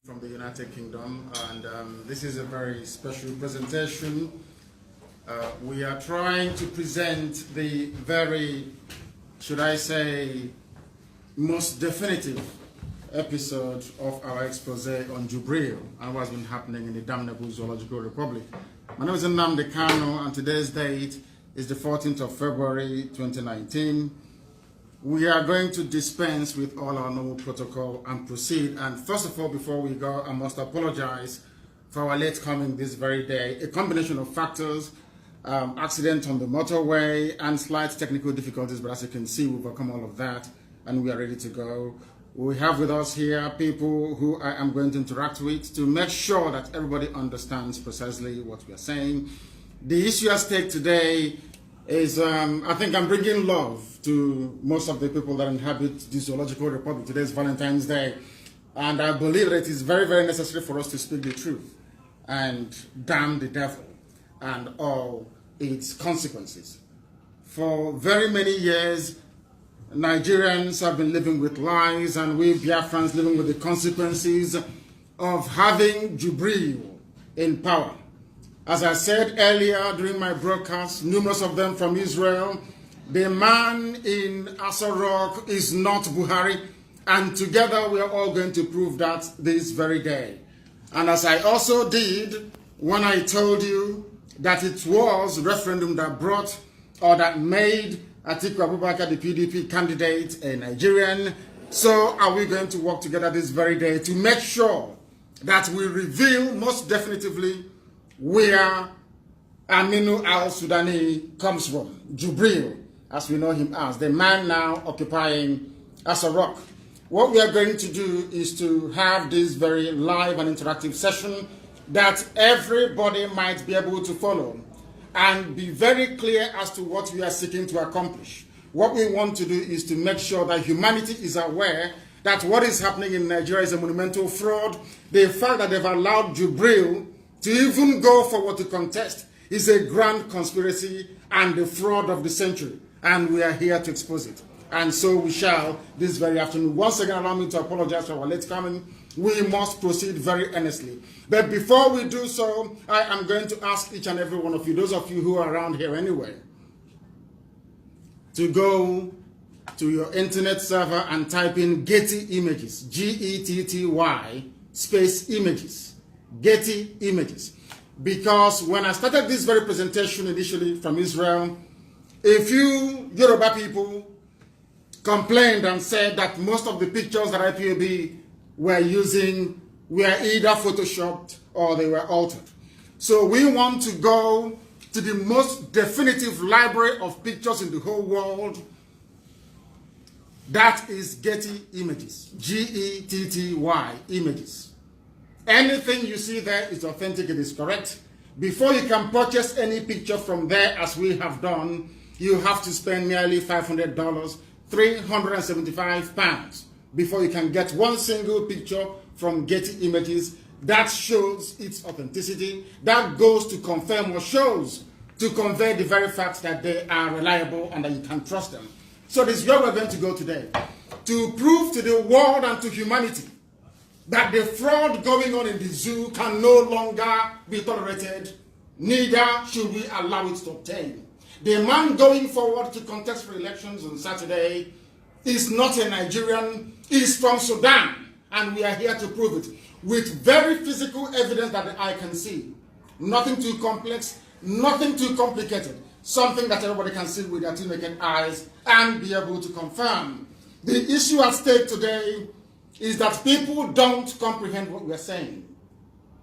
From the United Kingdom, and this is a very special presentation. We are trying to present the very, should I say, most definitive episode of our expose on Jubril and what's been happening in the damnable Zoological Republic. My name is Nnamdi Kanu, and today's date is the 14th of February 2019. We are going to dispense with all our normal protocol and proceed. And first of all, before we go, I must apologize for our late coming this very day. A combination of factors, accident on the motorway and slight technical difficulties, but as you can see, we've overcome all of that and we are ready to go. We have with us here people who I am going to interact with to make sure that everybody understands precisely what we are saying. The issue at stake today is, I think I'm bringing love to most of the people that inhabit the Zoological Republic. Today is Valentine's Day, and I believe that it is very, very necessary for us to speak the truth and damn the devil and all its consequences. For very many years, Nigerians have been living with lies, and we Biafrans living with the consequences of having Jubril in power. As I said earlier during my broadcast, numerous of them from Israel, the man in Asarok is not Buhari, and together we are all going to prove that this very day. And as I also did when I told you that it was referendum that brought or that made Atiku Abubakar, the PDP candidate, a Nigerian, so are we going to work together this very day to make sure that we reveal most definitively where Aminu al-Sudani comes from, Jubril, as we know him as, the man now occupying Asarok. What we are going to do is to have this very live and interactive session that everybody might be able to follow and be very clear as to what we are seeking to accomplish. What we want to do is to make sure that humanity is aware that what is happening in Nigeria is a monumental fraud. The fact that they've allowed Jubril to even go forward to contest is a grand conspiracy and the fraud of the century, and we are here to expose it. And so we shall this very afternoon. Once again, allow me to apologize for our late coming. We must proceed very earnestly. But before we do so, I am going to ask each and every one of you, those of you who are around here anyway, to go to your internet server and type in Getty images, G-E-T-T-Y space images. Getty images, because when I started this very presentation initially from Israel, a few Yoruba people complained and said that most of the pictures that IPOB were using were either photoshopped or they were altered. So we want to go to the most definitive library of pictures in the whole world. That is Getty images, G-E-T-T-Y images. Anything you see there is authentic, it is correct. Before you can purchase any picture from there, as we have done, you have to spend nearly $500, 375 pounds, before you can get one single picture from Getty Images that shows its authenticity, that goes to confirm or shows to convey the very fact that they are reliable and that you can trust them. So this is where we're going to go today, to prove to the world and to humanity that the fraud going on in the zoo can no longer be tolerated, neither should we allow it to obtain. The man going forward to contest for elections on Saturday is not a Nigerian, he's from Sudan, and we are here to prove it with very physical evidence that the eye can see. Nothing too complex, nothing too complicated, something that everybody can see with their two naked eyes and be able to confirm. The issue at stake today is that people don't comprehend what we're saying.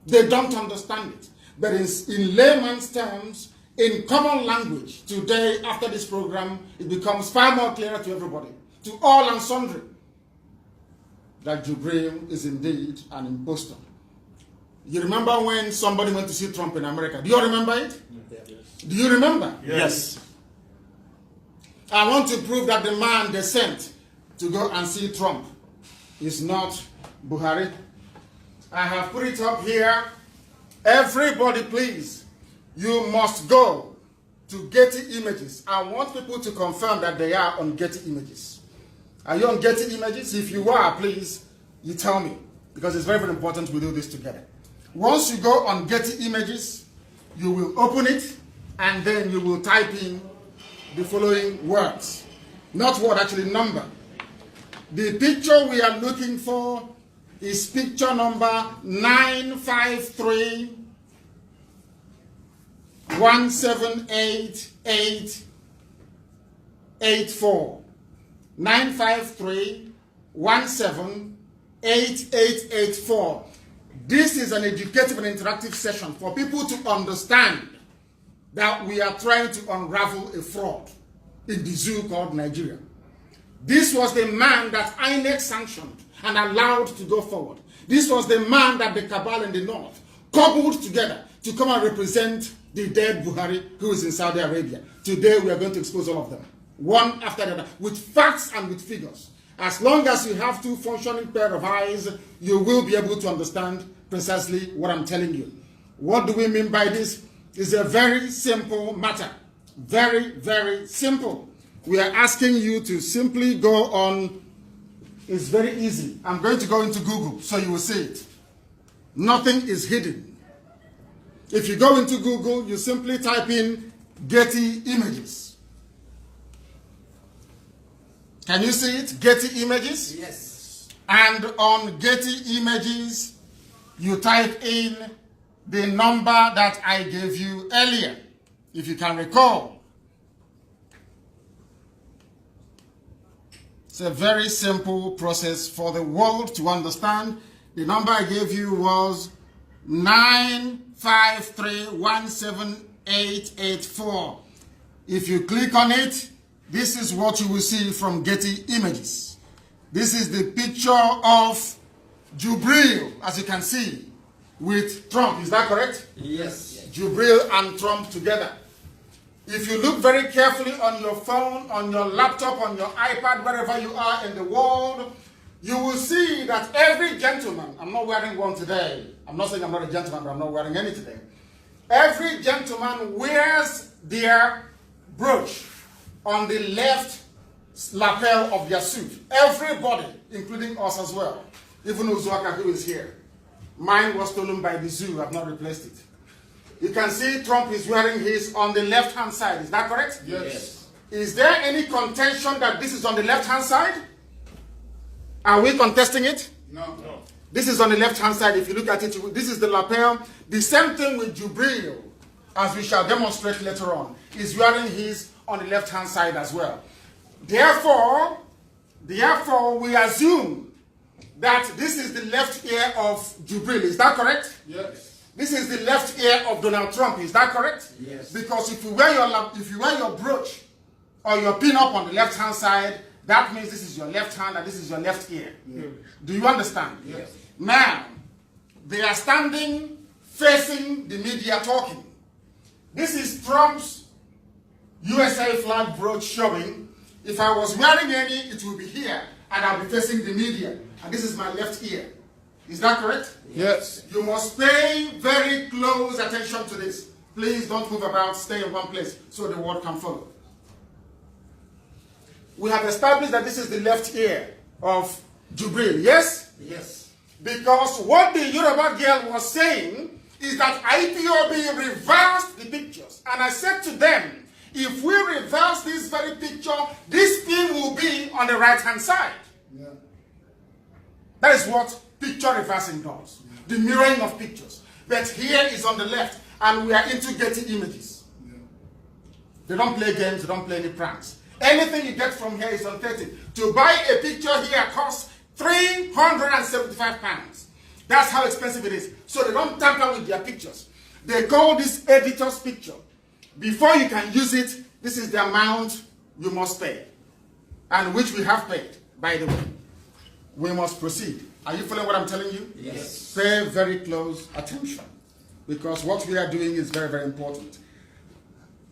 They don't understand it. But in layman's terms, in common language, today, after this program, it becomes far more clearer to everybody, to all and sundry, that Jubril is indeed an impostor. You remember when somebody went to see Trump in America? Do you remember it? Yes. Do you remember? Yes. I want to prove that the man they sent to go and see Trump is not Buhari. I have put it up here. Everybody, please, you must go to Getty Images. I want people to confirm that they are on Getty Images. Are you on Getty Images? If you are, please, you tell me. because it's very, very important we do this together. Once you go on Getty Images, you will open it, and then you will type in the following words. Not word, actually number. The picture we are looking for is picture number 953-178-884. 953-178-884. This is an educative and interactive session for people to understand that we are trying to unravel a fraud in the zoo called Nigeria. This was the man that INEC sanctioned and allowed to go forward. This was the man that the cabal in the north cobbled together to come and represent the dead Buhari who is in Saudi Arabia. Today we are going to expose all of them, one after the other, with facts and with figures. As long as you have two functioning pair of eyes, you will be able to understand precisely what I'm telling you. What do we mean by this? It's a very simple matter. Very, very simple. We are asking you to simply go on. It's very easy. I'm going to go into Google so you will see it. Nothing is hidden. If you go into Google, you simply type in Getty Images. Can you see it? Getty Images? Yes. And on Getty Images, you type in the number that I gave you earlier, if you can recall. It's a very simple process for the world to understand. The number I gave you was 953-178-884. If you click on it, this is what you will see from Getty Images. This is the picture of Jubril, as you can see, with Trump. Is that correct? Yes. Jubril and Trump together. If you look very carefully on your phone, on your laptop, on your iPad, wherever you are in the world, you will see that every gentleman, I'm not wearing one today. I'm not saying I'm not a gentleman, but I'm not wearing any today. Every gentleman wears their brooch on the left lapel of their suit. Everybody, including us as well. Even Uzuaka, who is here. Mine was stolen by the zoo. I've not replaced it. You can see Trump is wearing his on the left-hand side. Is that correct? Yes. Is there any contention that this is on the left-hand side? Are we contesting it? No. No. This is on the left-hand side. If you look at it, this is the lapel. The same thing with Jubril, as we shall demonstrate later on, is wearing his on the left-hand side as well. Therefore, we assume that this is the left ear of Jubril. Is that correct? Yes. This is the left ear of Donald Trump. Is that correct? Yes. Because if you wear your brooch or your pin-up on the left-hand side, that means this is your left hand and this is your left ear. Yeah. Do you understand? Yes. Now, they are standing facing the media talking. This is Trump's USA flag brooch showing. If I was wearing any, it will be here, and I'll be facing the media. And this is my left ear. Is that correct? Yes. You must pay very close attention to this. Please don't move about, stay in one place so the word can follow. We have established that this is the left ear of Jubril, yes? Yes. Because what the Yoruba girl was saying is that IPOB reversed the pictures. And I said to them, if we reverse this very picture, this pin will be on the right-hand side. Yeah. That is what picture reversing does. Yeah. The mirroring of pictures. But here is on the left, and we are into Getty Images. Yeah. They don't play games, they don't play any pranks. Anything you get from here is authentic. To buy a picture here costs £375. That's how expensive it is. So they don't tamper with their pictures. They call this editor's picture. Before you can use it, this is the amount you must pay. And which we have paid, by the way. We must proceed. Are you following what I'm telling you? Yes. Pay very close attention. Because what we are doing is very, very important.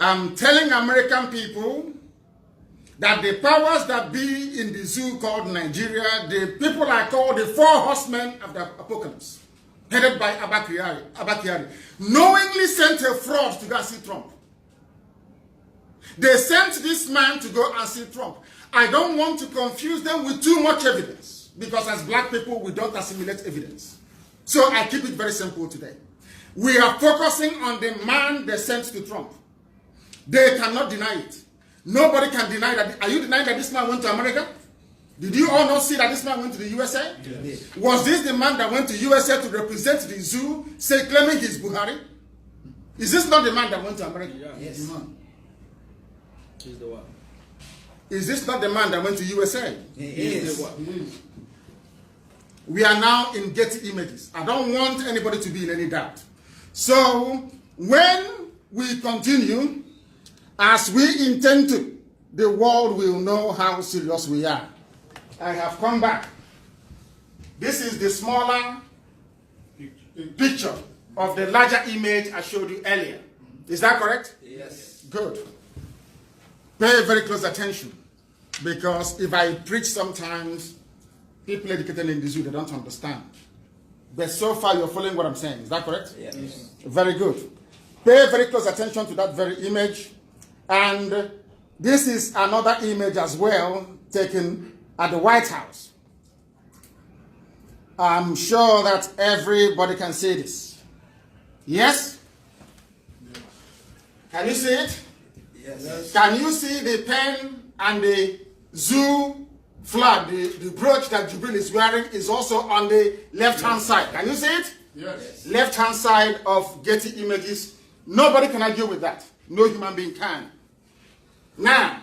I'm telling American people that the powers that be in the zoo called Nigeria, the people I call the four horsemen of the apocalypse, headed by Abakari, knowingly sent a fraud to go and see Trump. They sent this man to go and see Trump. I don't want to confuse them with too much evidence. because as black people, we don't assimilate evidence. So I keep it very simple today. We are focusing on the man they sent to Trump. They cannot deny it. Nobody can deny that. Are you denying that this man went to America? Did you all not see that this man went to the USA? Yes. Was this the man that went to USA to represent the zoo, claiming he's Buhari? Is this not the man that went to America? Yeah. Yes. He's the one. Is this not the man that went to USA? Yes. We are now in Getty images. I don't want anybody to be in any doubt. So, when we continue, as we intend to, the world will know how serious we are. I have come back. This is the smaller picture of the larger image I showed you earlier. Is that correct? Yes. Good. Pay very close attention, because if I preach sometimes, people educated in the zoo, they don't understand. But so far you're following what I'm saying. Is that correct? Yes. Very good. Pay very close attention to that very image. And this is another image as well, taken at the White House. I'm sure that everybody can see this. Yes? Can you see it? Yes. Can you see the pen and the zoo flag? The brooch that Jubril is wearing is also on the left-hand side. Can you see it? Yes. Left-hand side of Getty images. Nobody can argue with that. No human being can. Now,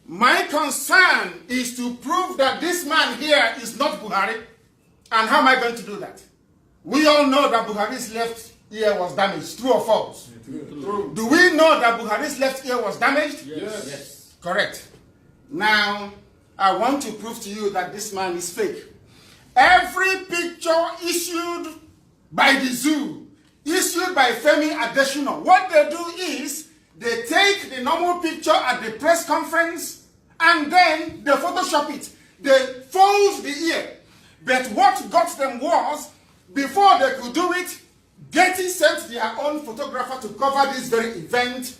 my concern is to prove that this man here is not Buhari. And how am I going to do that? We all know that Buhari's left ear was damaged. True or false? True. Do we know that Buhari's left ear was damaged? Yes. Yes. Correct. Now, I want to prove to you that this man is fake. Every picture issued by the zoo, issued by Femi Adesina, what they do is they take the normal picture at the press conference and then they Photoshop it. They fold the ear. But what got them was, before they could do it, Getty sent their own photographer to cover this very event.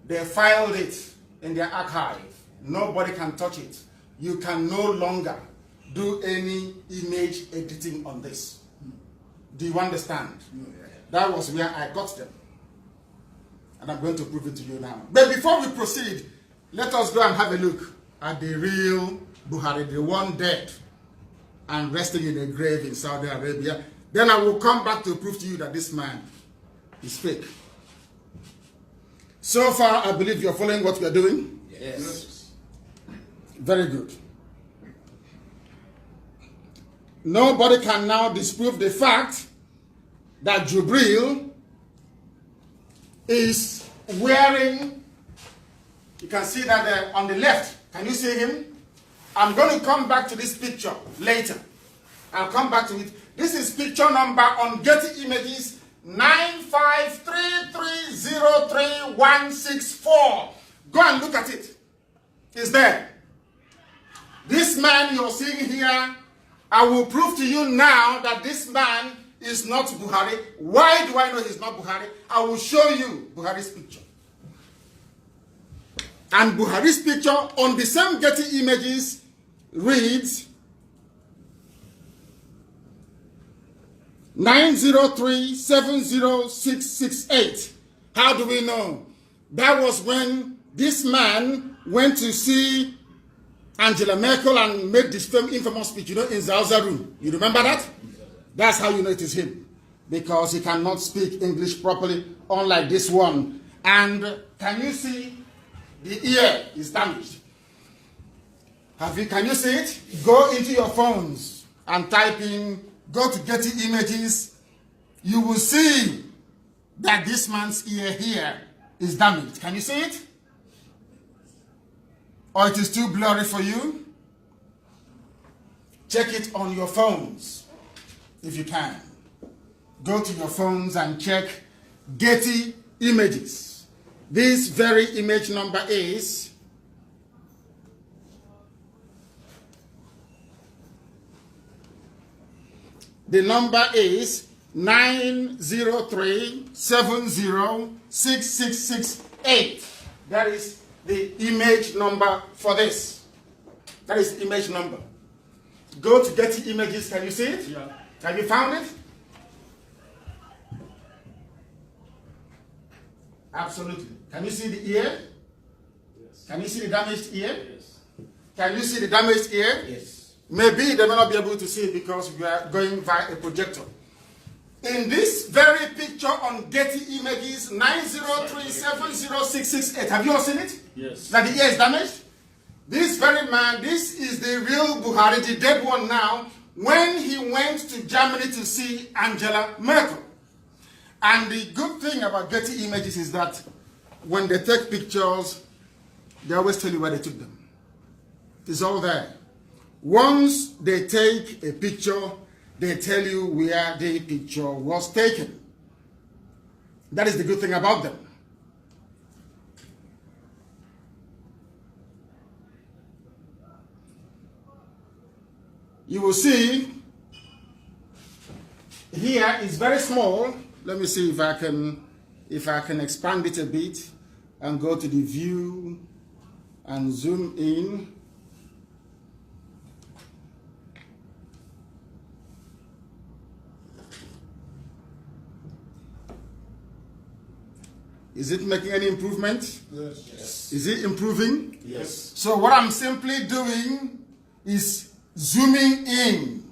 They filed it in their archive. Nobody can touch it. You can no longer do any image editing on this. Do you understand? That was where I got them. And I'm going to prove it to you now. But before we proceed, let us go and have a look at the real Buhari, the one dead and resting in a grave in Saudi Arabia. Then I will come back to prove to you that this man is fake. So far, I believe you're following what we are doing? Yes. Very good. Nobody can now disprove the fact that Jubril is wearing, you can see that there on the left. Can you see him? I'm going to come back to this picture later. I'll come back to it. This is picture number on Getty Images 953303164. Go and look at it. It's there. This man you're seeing here, I will prove to you now that this man is not Buhari. Why do I know he's not Buhari? I will show you Buhari's picture. And Buhari's picture on the same Getty Images reads 903-70668. How do we know? That was when this man went to see Angela Merkel and made this infamous speech, in Zauza room. You remember that? That's how you know it is him. Because he cannot speak English properly, unlike this one. And can you see the ear is damaged? Can you see it? Go into your phones and type in, go to Getty Images. You will see that this man's ear here is damaged. Can you see it? Or it is too blurry for you? Check it on your phones, if you can. Go to your phones and check Getty Images. This very image number is the number is 903-7066668. That is the image number for this. That is the image number. go to Getty Images. Can you see it? Yeah. Have you found it? Absolutely. Can you see the ear? Yes. Can you see the damaged ear? Yes. Can you see the damaged ear? Yes. Maybe they may not be able to see it because we are going via a projector. In this very picture on Getty Images 903706668, have you all seen it? Yes. That the ear is damaged? This very man, this is the real Buhari, the dead one now, when he went to Germany to see Angela Merkel. And the good thing about Getty Images is that when they take pictures, they always tell you where they took them. It's all there. Once they take a picture, they tell you where the picture was taken. That is the good thing about them. You will see here is very small. Let me see if I can expand it a bit and go to the view and zoom in. Is it making any improvement? Yes. Yes. Is it improving? Yes. So what I'm simply doing is zooming in.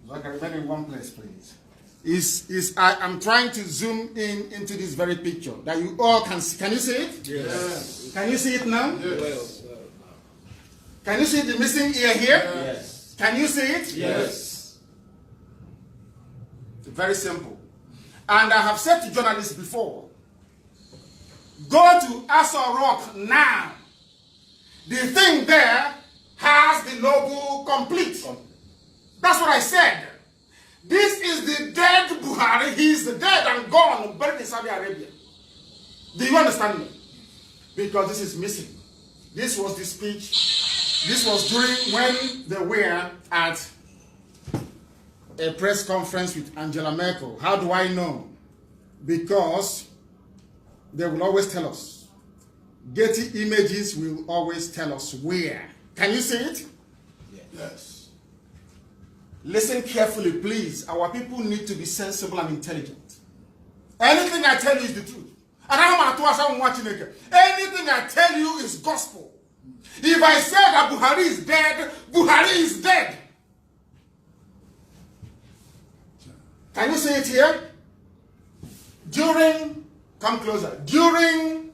So I can remain in one place, please. I'm trying to zoom in into this very picture that you all can see. Can you see it? Yes. Can you see it now? Yes. Can you see the missing ear here? Yes. Can you see it? Yes. Very simple. And I have said to journalists before, go to Aso Rock now. The thing there has the logo complete. That's what I said. This is the dead Buhari. He is dead and gone, buried in Saudi Arabia. Do you understand me? Because this is missing. This was the speech. This was during when they were at a press conference with Angela Merkel. How do I know? Because they will always tell us. Getty Images will always tell us where. Can you see it? Yes. Listen carefully, please. Our people need to be sensible and intelligent. Anything I tell you is the truth. Anything I tell you is gospel. If I say that Buhari is dead, Buhari is dead. Can you see it here? Come closer. During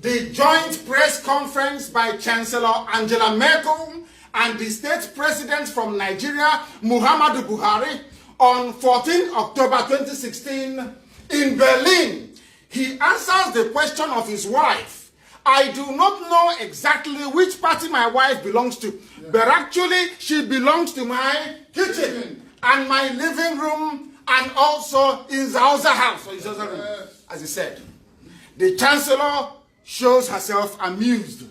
the joint press conference by Chancellor Angela Merkel and the state president from Nigeria, Muhammadu Buhari, on 14 October 2016 in Berlin, he answers the question of his wife. I do not know exactly which party my wife belongs to, but actually she belongs to my kitchen and my living room and also in the other house, or his other room, as he said. The chancellor shows herself amused.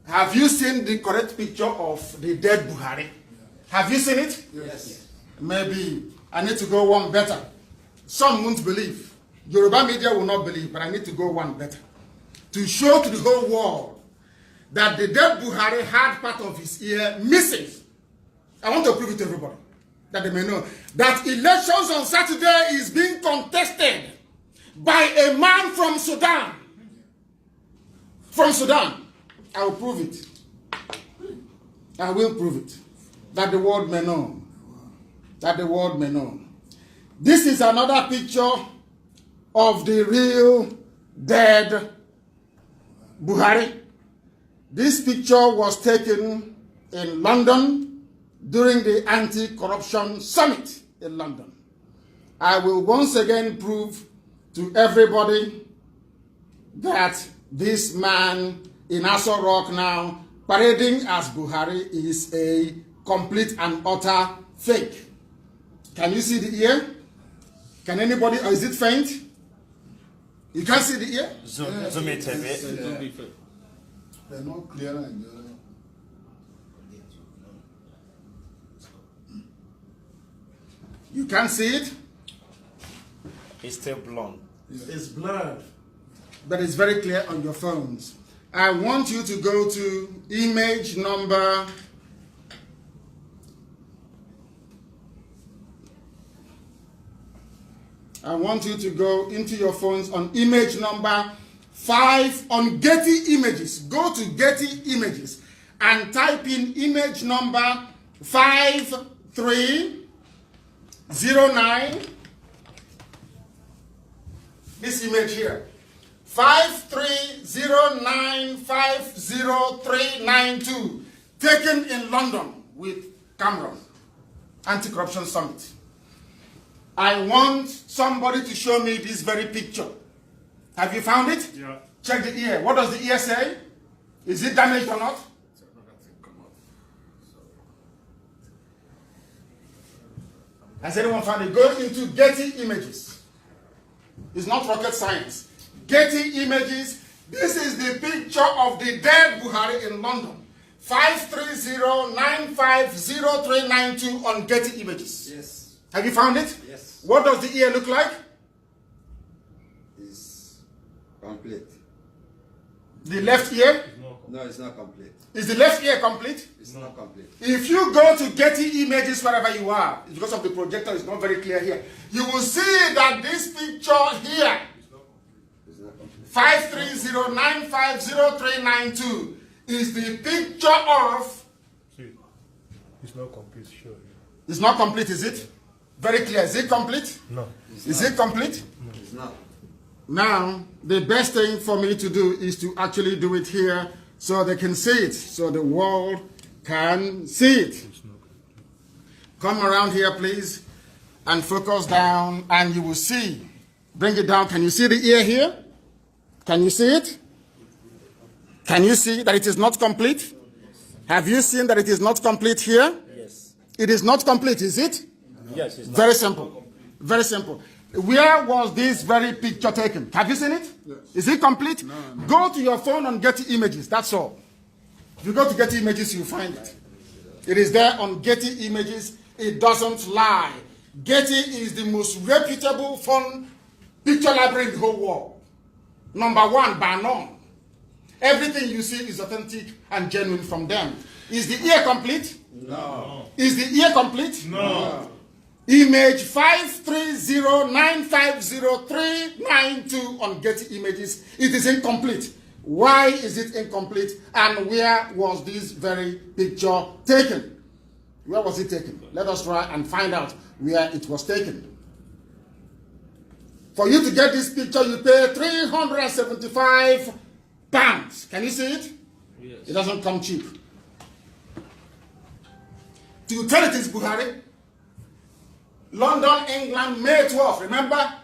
Have you seen the correct picture of the dead Buhari? Have you seen it? Yes. Maybe I need to go one better. Some won't believe. Yoruba media will not believe, but I need to go one better. To show to the whole world that the dead Buhari had part of his ear missing. I want to prove it to everybody, that they may know that elections on Saturday is being contested by a man from Sudan. From Sudan. I will prove it. I will prove it. That the world may know. That the world may know. This is another picture of the real dead Buhari. This picture was taken in London during the anti-corruption summit in London. I will once again prove to everybody that this man in Aso Rock now, parading as Buhari, is a complete and utter fake. Can you see the ear? Can anybody, or is it faint? You can't see the ear? Zoom it a bit. They're not clear and You can't see it? It's still blonde. It's blurred, but it's very clear on your phones. I want you to go to image number I want you to go into your phones on image number 5 on Getty Images. Go to Getty Images and type in image number 5309. This image here. 5309500392. Taken in London with Cameron. Anti-Corruption Summit. I want somebody to show me this very picture. Have you found it? Yeah. Check the ear. What does the ear say? Is it damaged or not? Has anyone found it? Go into Getty Images. It's not rocket science. Getty Images. This is the picture of the dead Buhari in London. 530950392 on Getty Images. Yes. Have you found it? Yes. What does the ear look like? It's complete. The left ear? No, it's not complete. Is the left ear complete? It's not complete. If you go to Getty Images wherever you are, it's because of the projector, it's not very clear here. You will see that this picture here, It's not complete. 530950392, is the picture of... See, it's not complete, sure. It's not complete, is it? Very clear. Is it complete? No. Is it complete? It's not. Now, the best thing for me to do is to actually do it here so they can see it, so the world can see it. Come around here, please, and focus down, and you will see. Bring it down. Can you see the ear here? Can you see it? Can you see that it is not complete? Have you seen that it is not complete here? Yes. It is not complete, is it? Yes, it's not. Very simple. Very simple. Where was this very picture taken? Have you seen it? Yes. Is it complete? No. Go to your phone and Getty Images. That's all. If you go to Getty Images, you'll find it. It is there on Getty Images. It doesn't lie. Getty is the most reputable phone picture library in the whole world. Number one, by none. Everything you see is authentic and genuine from them. Is the ear complete? No. Is the ear complete? No. Image 530950392 on Getty Images. It is incomplete. Why is it incomplete? And where was this very picture taken? Where was it taken? Let us try and find out where it was taken. For you to get this picture, you pay £375. Can you see it? Yes. It doesn't come cheap. To tell it is Buhari. London, England, May 12th. Remember,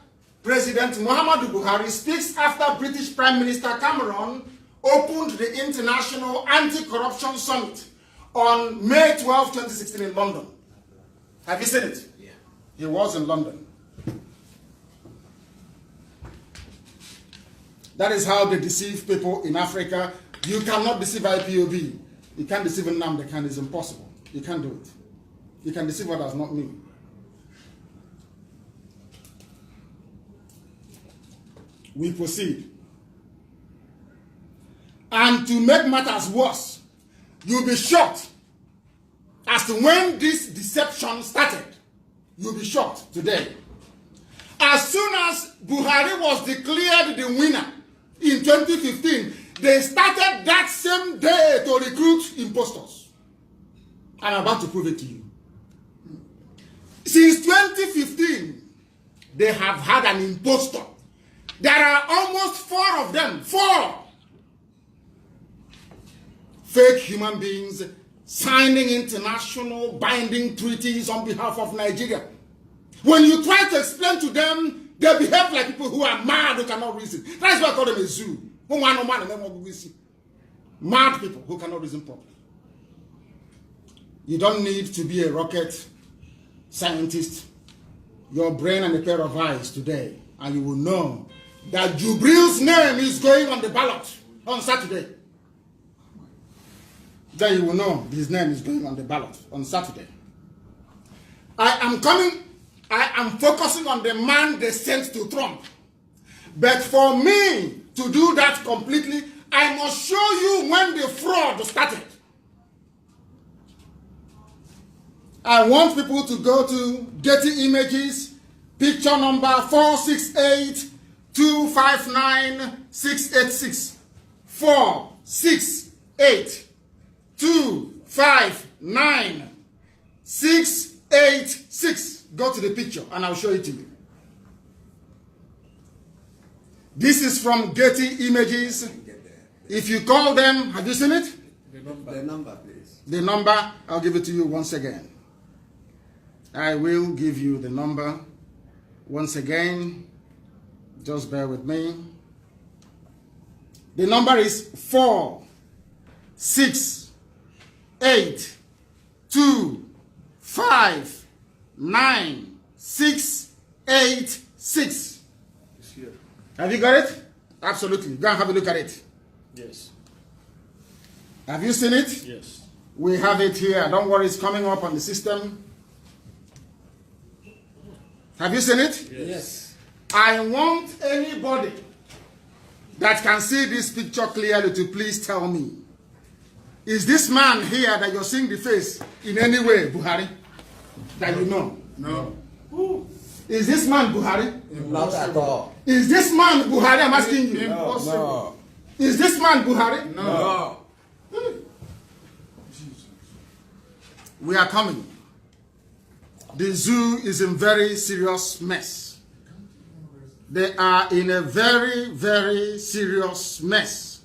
President Muhammadu Buhari speaks after British Prime Minister Cameron opened the International Anti-Corruption Summit on May 12, 2016 in London. Have you seen it? Yeah. He was in London. That is how they deceive people in Africa. You cannot deceive IPOB. You can't deceive Nnamdi Kanu. It's impossible. You can't do it. You can deceive what does not mean. We proceed. And to make matters worse, you'll be shocked as to when this deception started. You'll be shocked today. As soon as Buhari was declared the winner in 2015, they started that same day to recruit impostors. I'm about to prove it to you. Since 2015, they have had an impostor. There are almost 4 of them. 4 fake human beings signing international binding treaties on behalf of Nigeria. When you try to explain to them, they behave like people who are mad, who cannot reason. That's why I call them a zoo. Mad people who cannot reason properly. You don't need to be a rocket scientist. Your brain and a pair of eyes today, and you will know that Jubril's name is going on the ballot on Saturday. Then you will know his name is going on the ballot on Saturday. I am focusing on the man they sent to Trump. But for me to do that completely, I must show you when the fraud started. I want people to go to Getty Images, Picture number 468259686. 468259686. Go to the picture and I'll show it to you. This is from Getty Images. If you call them, have you seen it? The number, please. The number, I'll give it to you once again. I will give you the number once again. Just bear with me. The number is 468259686. Have you got it? Absolutely. Go and have a look at it. Yes. Have you seen it? Yes. We have it here. Don't worry, it's coming up on the system. Have you seen it? Yes. I want anybody that can see this picture clearly to please tell me, is this man here that you're seeing the face in any way Buhari? That you know? No. Is this man Buhari? Not at all. Is this man Buhari? I'm asking you. No. Is this man Buhari? No. We are coming. The zoo is in very serious mess. They are in a very, very serious mess.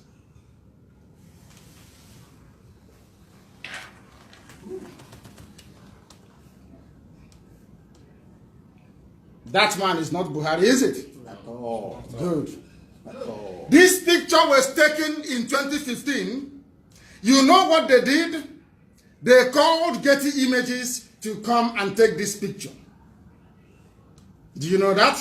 That man is not Buhari, is it? At all. Good. At all. This picture was taken in 2015. You know what they did? They called Getty Images to come and take this picture. Do you know that?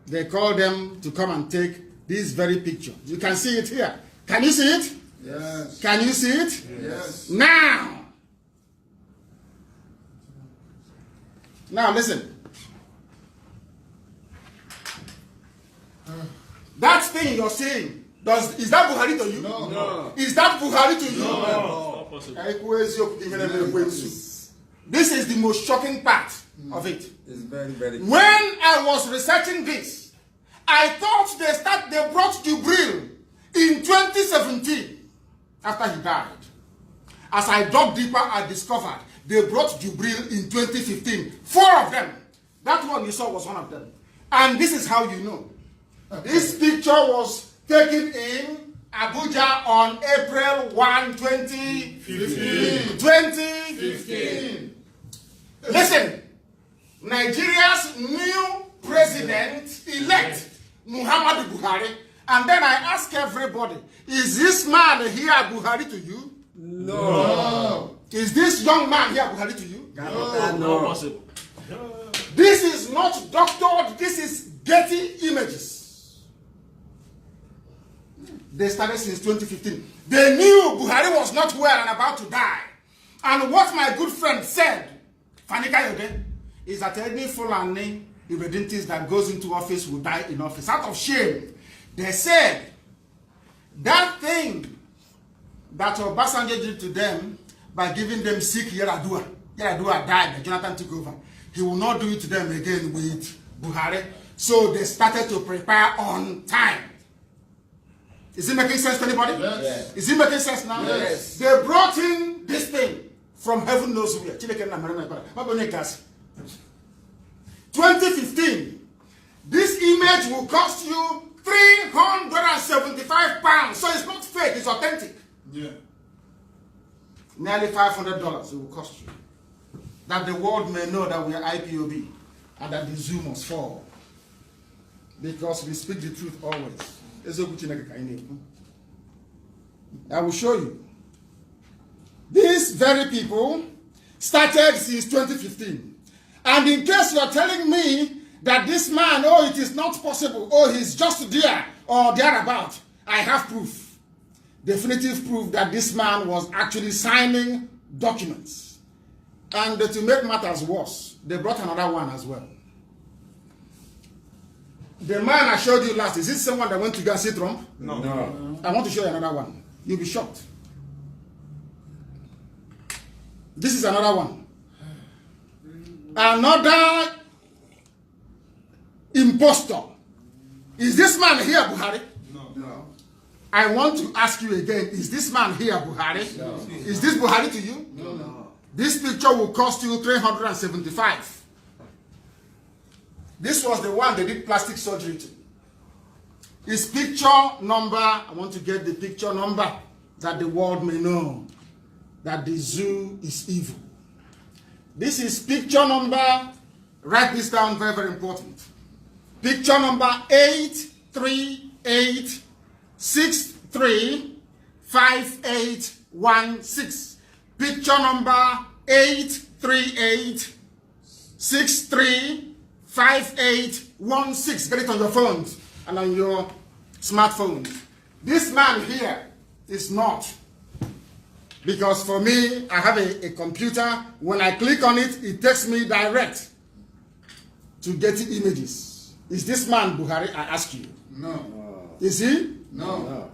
They called them to come and take this very picture. You can see it here. Can you see it? Yes. Can you see it? Yes. Now listen. That thing you're seeing, is that Buhari to you? No. No. Is that Buhari to you? No. Not possible. This is the most shocking part of it. It's very, very. When I was researching this, I thought they brought Jubril in 2017 after he died. As I dug deeper, I discovered they brought Jubril in 2015. 4 of them. That one you saw was one of them. And this is how you know. This picture was taken in Abuja on April 1, 2015. 2015. Listen, Nigeria's new president-elect, Muhammadu Buhari, and then I ask everybody, is this man here Buhari to you? No. Is this young man here Buhari to you? Not No. possible. This is not doctored, this is Getty Images. They started since 2015. They knew Buhari was not well and about to die. And what my good friend said, Fanika Yode, is that any Fulani irredentist that goes into office will die in office. Out of shame, they said that thing that Obasanjo did to them by giving them sick Yaradua. Yaradua died, and Jonathan took over. He will not do it to them again with Buhari. So they started to prepare on time. Is it making sense to anybody? Yes. Is it making sense now? Yes. They brought in this thing from heaven knows where. 2015. This image will cost you £375. So it's not fake, it's authentic. Yeah. Nearly $500 it will cost you. That the world may know that we are IPOB and that the zoo must fall. Because we speak the truth always. I will show you. These very people started since 2015. And in case you are telling me that this man, oh, it is not possible, oh, he's just there or thereabout, I have proof. Definitive proof that this man was actually signing documents. And to make matters worse, they brought another one as well. The man I showed you last, is this someone that went to go and see Trump? No. No. I want to show you another one. You'll be shocked. This is another one. Another impostor. Is this man here, Buhari? No. I want to ask you again, is this man here, Buhari? No. Is this Buhari to you? No. This picture will cost you 375. This was the one they did plastic surgery to. His picture number, I want to get the picture number that the world may know that the zoo is evil. This is picture number, write this down, very, very important. Picture number 838635816. Picture number 838635816. Get it on your phones and on your smartphones. This man here is not. Because for me, I have a computer. When I click on it, it takes me direct to Getty Images. Is this man Buhari? I ask you. No. Is he? No.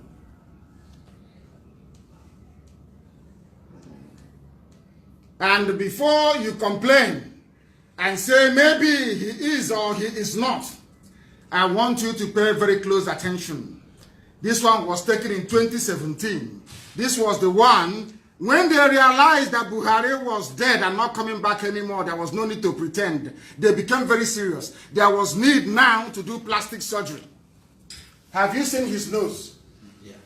And before you complain and say maybe he is or he is not, I want you to pay very close attention. This one was taken in 2017. This was the one when they realized that Buhari was dead and not coming back anymore. There was no need to pretend. They became very serious. There was need now to do plastic surgery. Have you seen his nose? Yeah.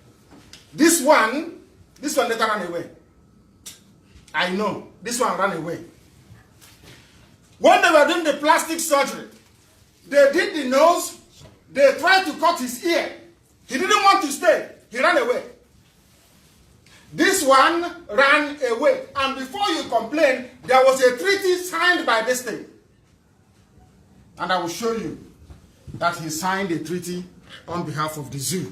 This one later ran away. I know. This one ran away. When they were doing the plastic surgery, they did the nose. They tried to cut his ear. He didn't want to stay. He ran away. This one ran away. And before you complain, there was a treaty signed by this thing. And I will show you that he signed a treaty on behalf of the zoo,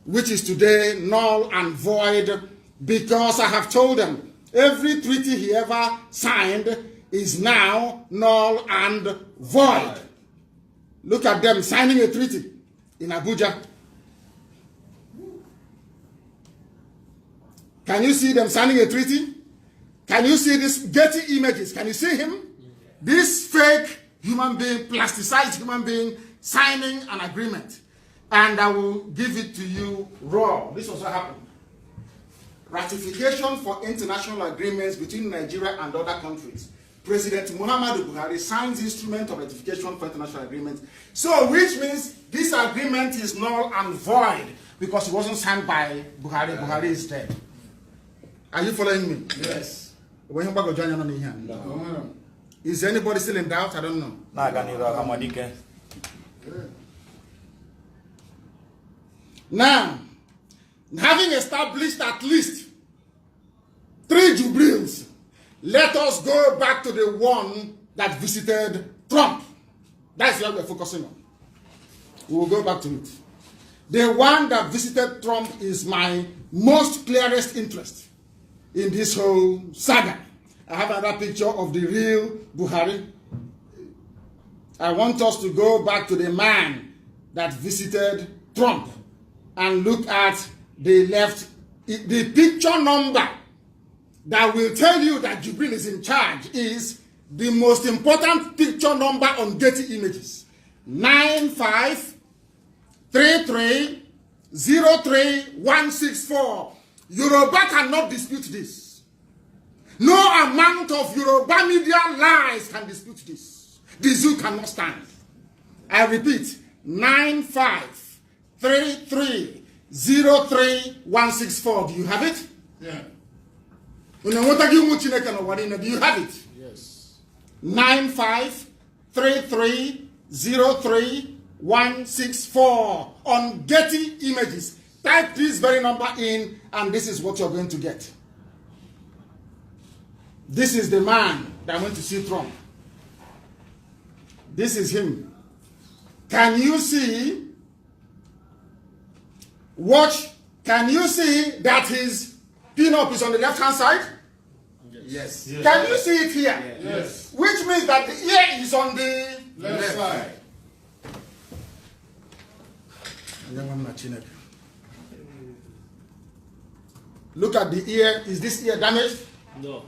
which is today null and void, because I have told them every treaty he ever signed is now null and void. Look at them signing a treaty in Abuja. Can you see them signing a treaty? Can you see this Getty Images? Can you see him? This fake human being, plasticized human being, signing an agreement. And I will give it to you raw. This was what happened. Ratification for international agreements between Nigeria and other countries. President Muhammadu Buhari signs instrument of ratification for international agreements. So, which means this agreement is null and void because it wasn't signed by Buhari. Buhari is dead. Are you following me? Yes. No. Is anybody still in doubt? I don't know. Now, having established at least 3 Jubrils, let us go back to the one that visited Trump. That's what we're focusing on. We will go back to it. The one that visited Trump is my most clearest interest in this whole saga. I have another picture of the real Buhari. I want us to go back to the man that visited Trump and look at the picture number that will tell you that Jubril is in charge is the most important picture number on Getty Images. 953303164. Yoruba cannot dispute this. No amount of Yoruba media lies can dispute this. The zoo cannot stand. I repeat, 953303164. Do you have it? Yeah. Do you have it? Yes. 953303164 on Getty Images. Type this very number in and this is what you're going to get. This is the man that went to see Trump. This is him. Can you see? Watch. Can you see that his pin-up is on the left-hand side? Yes. Can you see it here? Yes. Which means that the ear is on the Left side. Look at the ear. Is this ear damaged? No.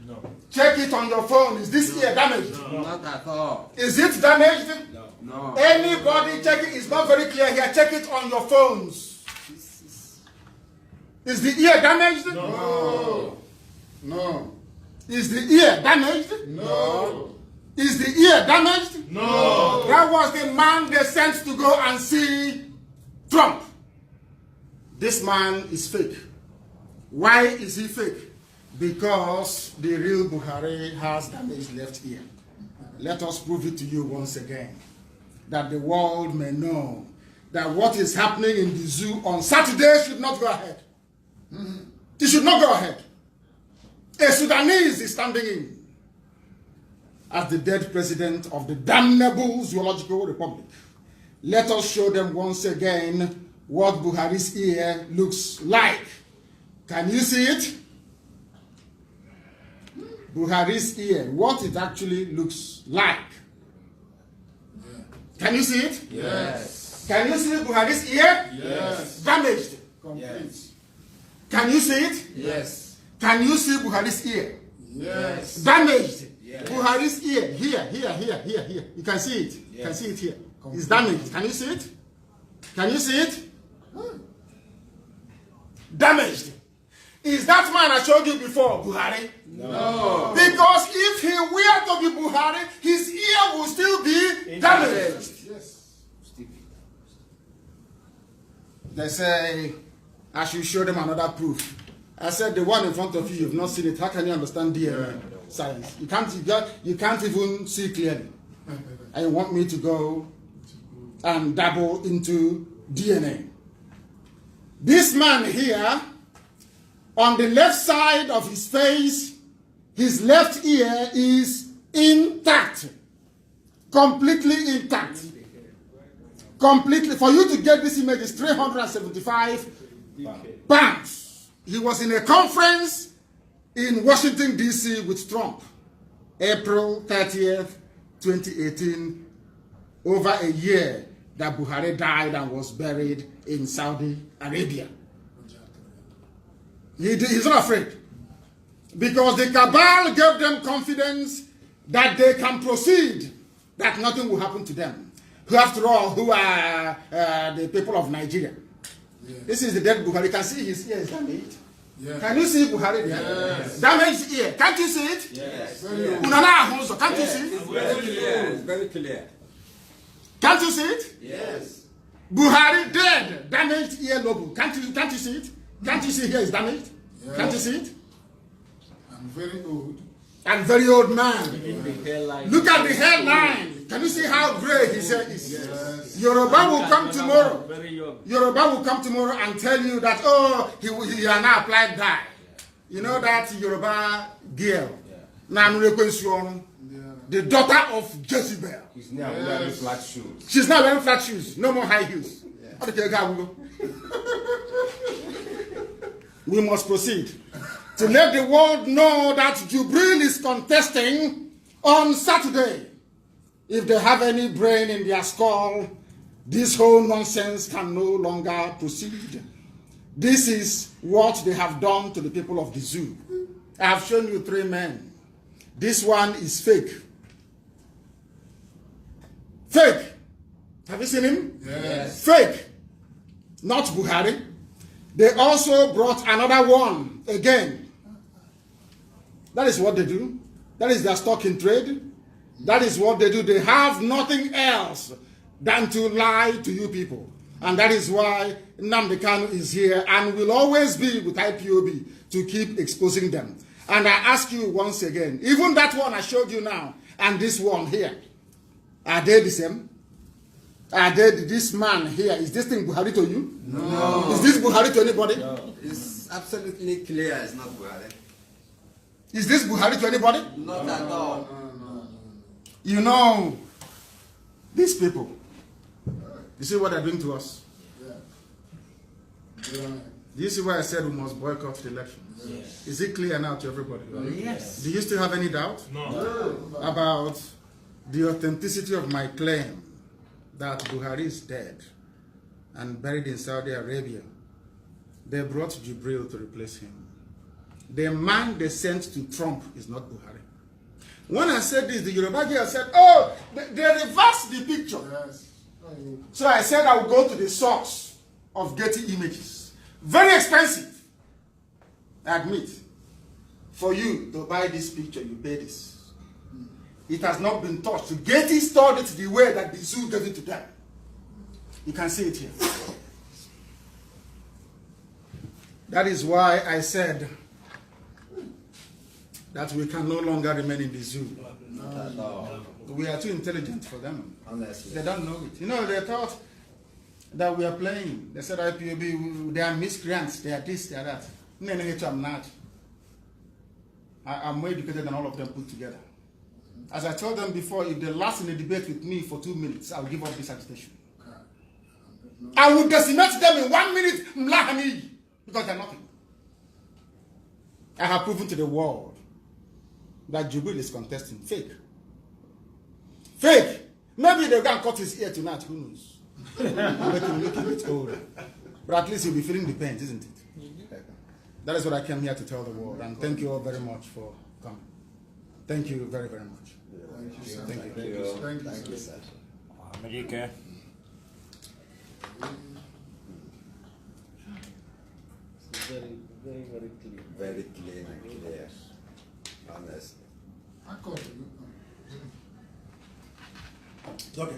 No. Check it on your phone. Is this ear damaged? Not at all. Is it damaged? No. No. Anybody check it? It's not very clear here. Check it on your phones. Is the ear damaged? No. No. Is the ear damaged? No. Is the ear damaged? No. That was the man they sent to go and see Trump. This man is fake. Why is he fake? Because the real Buhari has damaged left ear. Let us prove it to you once again, that the world may know that what is happening in the zoo on Saturday should not go ahead. It should not go ahead. A Sudanese is standing in as the dead president of the damnable Zoological Republic. Let us show them once again what Buhari's ear looks like. Can you see it? Buhari's ear, what it actually looks like. Can you see it? Yes. Can you see Buhari's ear? Yes. Damaged. Complete. Can you see it? Yes. Can you see Buhari's ear? Yes. Damaged. Yes. Buhari's ear, here. You can see it. You can see it here. It's damaged. Can you see it? Can you see it? Damaged. Is that man I showed you before, Buhari? No. Because if he were to be Buhari, his ear will still be damaged. Yes. They say, I should show them another proof. I said, the one in front of you, you've not seen it. How can you understand DNA science? You can't even see clearly. And you want me to go and dabble into DNA. This man here, on the left side of his face, his left ear is intact. Completely intact. Completely. For you to get this image is 375 pounds. He was in a conference in Washington, D.C. with Trump. April 30th, 2018. Over a year that Buhari died and was buried in Saudi Arabia. He's not afraid. Because the cabal gave them confidence that they can proceed, that nothing will happen to them. Who, after all, who are the people of Nigeria. Yes. This is the dead Buhari. You can see his ear is damaged. Yes. Can you see Buhari there? Yes. Damaged ear. Can't you see it? Yes. Can't you see it? Very clear. Very clear. Can't you see it? Yes. Buhari dead, damaged ear lobe. Can't you see it? Can't you see here is damaged? Yes. Can't you see it? I'm very old. And very old man. Hairline. Look at the hairline. Can you see how gray his hair is? Yes. Yoruba will come tomorrow. Very young. Yoruba will come tomorrow and tell you that, oh, he has now applied dye. You know that Yoruba girl? The daughter of Jezebel. He's now wearing flat shoes. She's now wearing flat shoes. No more high heels. Yeah. We must proceed to let the world know that Jubril is contesting on Saturday. If they have any brain in their skull, this whole nonsense can no longer proceed. This is what they have done to the people of the zoo. I have shown you 3 men. This one is fake. Fake. Have you seen him? Yes. Fake. Not Buhari. They also brought another one again. That is what they do. That is their stock in trade. That is what they do. They have nothing else than to lie to you people. And that is why Nnamdi Kanu is here and will always be with IPOB to keep exposing them. And I ask you once again, even that one I showed you now and this one here, are they the same? Are they this man here? Is this thing Buhari to you? No. Is this Buhari to anybody? No. It's absolutely clear it's not Buhari. Is this Buhari to anybody? Not at all. You know, these people, you see what they're doing to us? Do you see why I said we must boycott the election? Yes. Is it clear now to everybody? Yes. Do you still have any doubt? No. About the authenticity of my claim that Buhari is dead and buried in Saudi Arabia? They brought Jubril to replace him. The man they sent to Trump is not Buhari. When I said this, the Yoruba girl said, oh, they reversed the picture. picture. So I said I would go to the source of Getty images. Very expensive, I admit. For you to buy this picture, you pay this. It has not been touched. Getty stored it the way that the zoo gave it to them. You can see it here. That is why I said that we can no longer remain in the zoo. We are too intelligent for them. Honestly. They don't know it. You know, they thought that we are playing. They said IPOB, they are miscreants, they are this, they are that. No, I'm not. I'm more educated than all of them put together. As I told them before, if they last in a debate with me for 2 minutes, I'll give up this agitation. I will decimate them in 1 minute, because they're nothing. I have proven to the world that Jubril is contesting. Fake. Fake. Maybe they're going to cut his ear tonight, who knows? Make him look a bit older. But at least he'll be feeling the pain, isn't it? That is what I came here to tell the world. And thank you all very much for coming. Thank you very, very much. Thank you, sir. Thank you. Thank you, sir. America. Very, very, very clear. Very clean and clear. Honestly. Okay.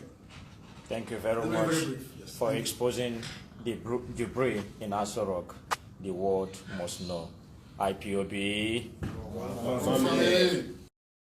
Thank you very Very much brief, yes. for exposing the Jubril in Aso Rock. The world must know. IPOB. Family.